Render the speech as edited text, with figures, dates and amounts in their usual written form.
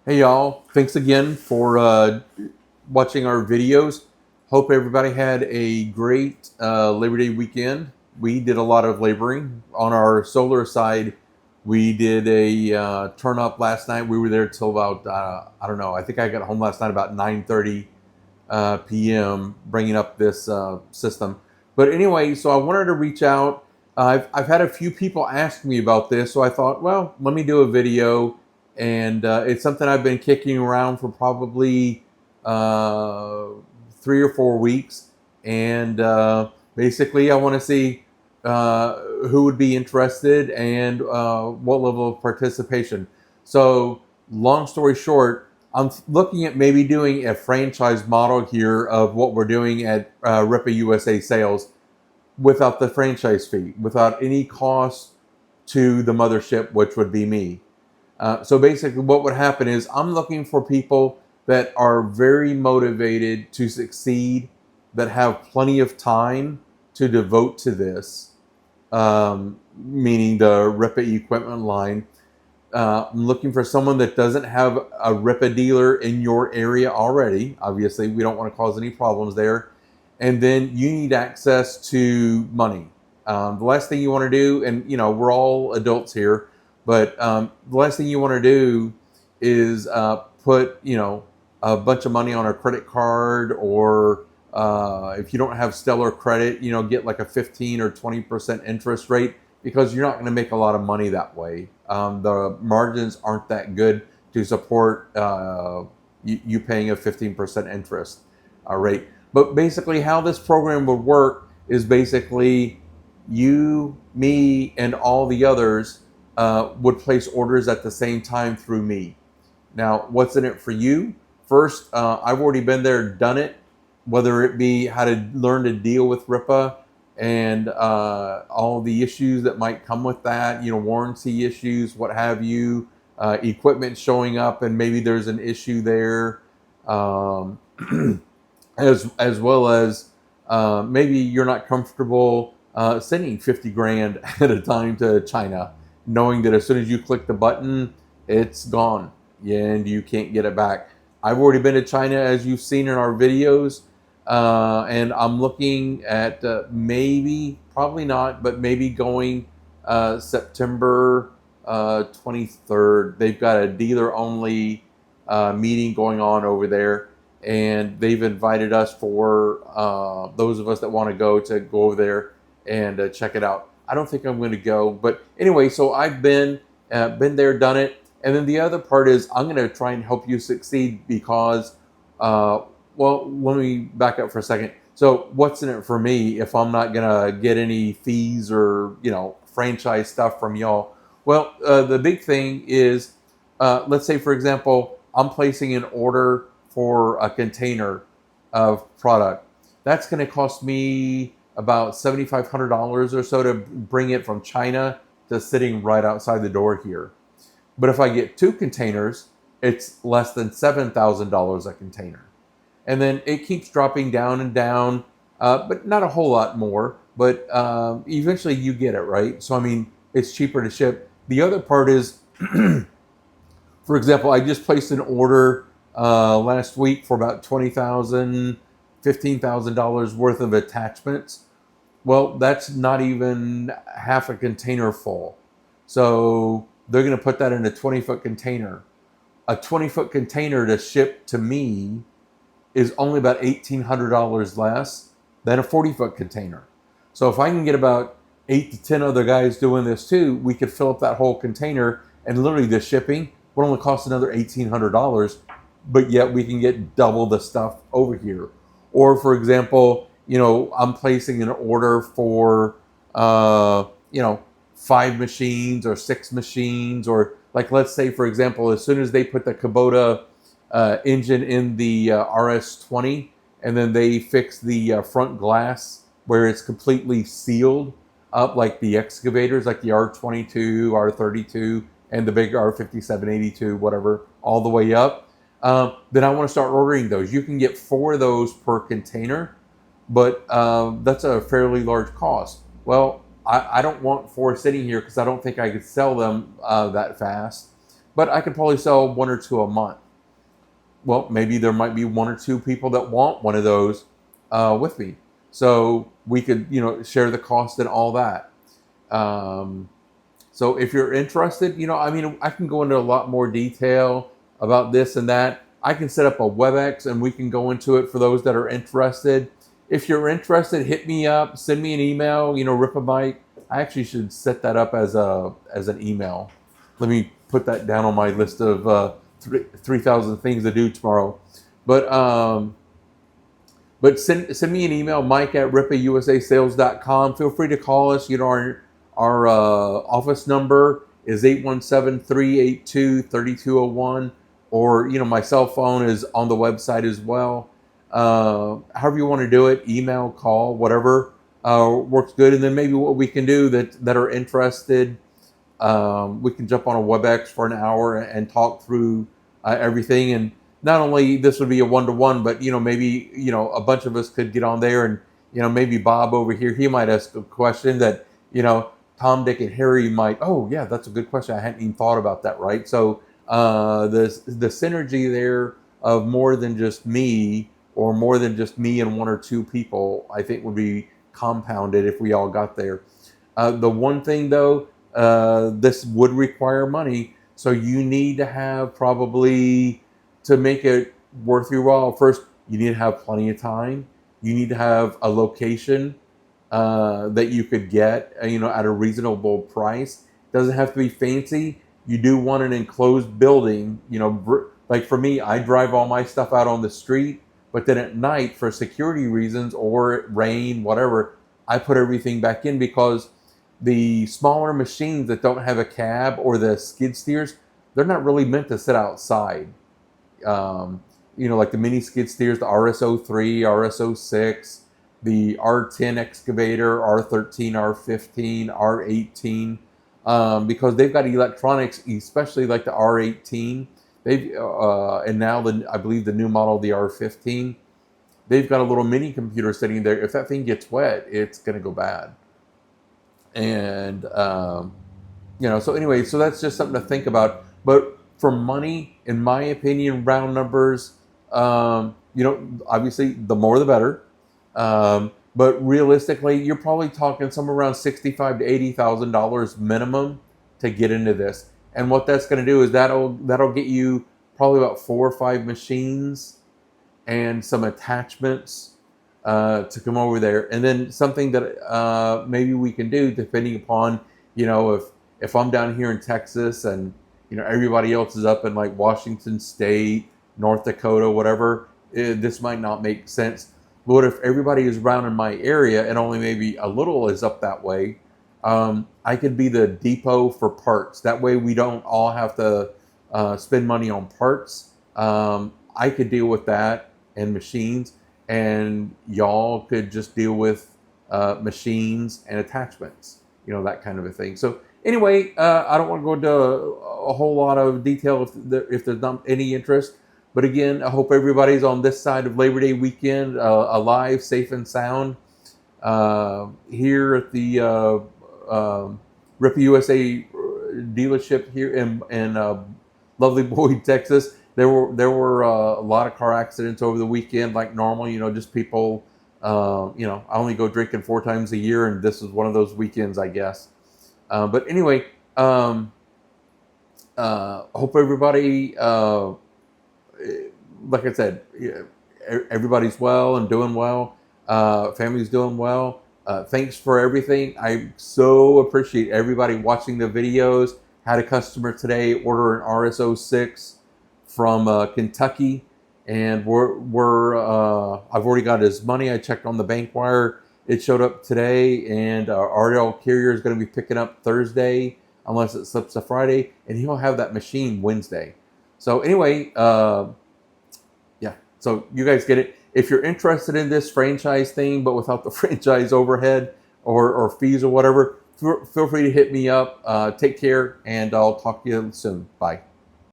Hey y'all, thanks again for watching our videos. Hope everybody had a great Labor Day weekend. We did a lot of laboring. On our solar side, we did a turn up last night. We were there till about, I don't know, I think I got home last night about 9:30 p.m. bringing up this system. But anyway, so I wanted to reach out. I've had a few people ask me about this, so I thought, well, let me do a video. And it's something I've been kicking around for probably 3 or 4 weeks. And basically, I want to see who would be interested and what level of participation. So, long story short, I'm looking at maybe doing a franchise model here of what we're doing at Rippa USA Sales without the franchise fee, without any cost to the mothership, which would be me. So basically, what would happen is I'm looking for people that are very motivated to succeed, that have plenty of time to devote to this, meaning the Rippa equipment line. I'm looking for someone that doesn't have a Rippa dealer in your area already. Obviously, we don't want to cause any problems there. And then you need access to money. The last thing you want to do, and we're all adults here, but the last thing you want to do is put a bunch of money on a credit card, or if you don't have stellar credit, get like a 15 or 20% interest rate, because you're not going to make a lot of money that way. The margins aren't that good to support you paying a 15% interest rate. But basically, how this program would work is basically you, me, and all the others would place orders at the same time through me. Now, what's in it for you? First, I've already been there, done it, whether it be how to learn to deal with Rippa and all the issues that might come with that, warranty issues, what have you, equipment showing up and maybe there's an issue there, um, as well as maybe you're not comfortable sending 50 grand at a time to China, knowing that as soon as you click the button, it's gone and you can't get it back. I've already been to China, as you've seen in our videos, and I'm looking at maybe, probably not, but maybe going September 23rd. They've got a dealer-only meeting going on over there, and they've invited us for those of us that want to go over there and check it out. I don't think I'm going to go, but anyway, so I've been there, done it. And then the other part is I'm going to try and help you succeed because, well, let me back up for a second. So what's in it for me if I'm not going to get any fees or, franchise stuff from y'all? Well, the big thing is, let's say, for example, I'm placing an order for a container of product. That's going to cost me about $7,500 or so to bring it from China to sitting right outside the door here. But if I get 2 containers, it's less than $7,000 a container. And then it keeps dropping down and down, but not a whole lot more. But eventually you get it, right? So, I mean, it's cheaper to ship. The other part is, for example, I just placed an order last week for about $20,000, $15,000 worth of attachments. Well, that's not even half a container full. So they're going to put that in a 20-foot container. A 20-foot container to ship to me is only about $1,800 less than a 40-foot container. So if I can get about 8 to 10 other guys doing this too, we could fill up that whole container, and literally the shipping would only cost another $1,800, but yet we can get double the stuff over here. Or for example, I'm placing an order for, 5 machines or 6 machines, or like, let's say, for example, as soon as they put the Kubota engine in the RS20, and then they fix the front glass where it's completely sealed up, like the excavators, like the R22, R32, and the big R5782, whatever, all the way up, then I want to start ordering those. You can get 4 of those per container, but that's a fairly large cost. Well, I don't want 4 sitting here because I don't think I could sell them that fast. but I could probably sell 1 or 2 a month. Well, maybe there might be 1 or 2 people that want one of those with me. So we could, share the cost and all that. So if you're interested, I can go into a lot more detail about this and that. I can set up a WebEx and we can go into it for those that are interested. If you're interested, hit me up, send me an email, Rippa Mike. I actually should set that up as an email. Let me put that down on my list of 3,000 things to do tomorrow. But send me an email, mike@rippausasales.com. Feel free to call us. Our office number is 817-382-3201. Or, my cell phone is on the website as well. However you want to do it, email, call, whatever works good. And then maybe what we can do that are interested, we can jump on a WebEx for an hour and talk through everything. And not only this would be a one-to-one, but maybe a bunch of us could get on there, and maybe Bob over here, he might ask a question that Tom, Dick, and Harry might. Oh yeah, that's a good question. I hadn't even thought about that. Right. So the synergy there of more than just me, or more than just me and 1 or 2 people, I think would be compounded if we all got there. The one thing though, this would require money. So you need to have, probably, to make it worth your while, first, you need to have plenty of time. You need to have a location that you could get, at a reasonable price. Doesn't have to be fancy. You do want an enclosed building. Like for me, I drive all my stuff out on the street, but then at night, for security reasons or rain, whatever, I put everything back in, because the smaller machines that don't have a cab, or the skid steers, they're not really meant to sit outside. Like the mini skid steers, the RS03, RS06, the R10 excavator, R13, R15, R18, because they've got electronics, especially like the R18. And now I believe the new model, the R15, they've got a little mini computer sitting there. If that thing gets wet, it's going to go bad. And so anyway, so that's just something to think about. But for money, in my opinion, round numbers, obviously the more the better. But realistically, you're probably talking somewhere around $65,000 to $80,000 minimum to get into this. And what that's going to do is that'll get you probably about 4 or 5 machines and some attachments to come over there. And then something that maybe we can do, depending upon, if I'm down here in Texas and everybody else is up in like Washington State, North Dakota, whatever, this might not make sense. But if everybody is around in my area and only maybe a little is up that way, I could be the depot for parts. That way we don't all have to spend money on parts. I could deal with that and machines, and y'all could just deal with machines and attachments, that kind of a thing. So anyway, I don't want to go into a whole lot of detail if there's not any interest. But again, I hope everybody's on this side of Labor Day weekend alive, safe and sound. Here at the Rippa USA dealership here in lovely Boyd, Texas, there were a lot of car accidents over the weekend, like normal. Just people. I only go drinking 4 times a year, and this is one of those weekends, I guess. But anyway, hope everybody. Like I said, everybody's well and doing well. Family's doing well. Thanks for everything. I so appreciate everybody watching the videos. Had a customer today order an RS06 from Kentucky, and I've already got his money. I checked on the bank wire. It showed up today, and RL Carrier is going to be picking up Thursday, unless it slips to Friday, and he'll have that machine Wednesday. So anyway, yeah, so you guys get it. If you're interested in this franchise thing, but without the franchise overhead or fees or whatever, feel free to hit me up. Take care, and I'll talk to you soon. Bye.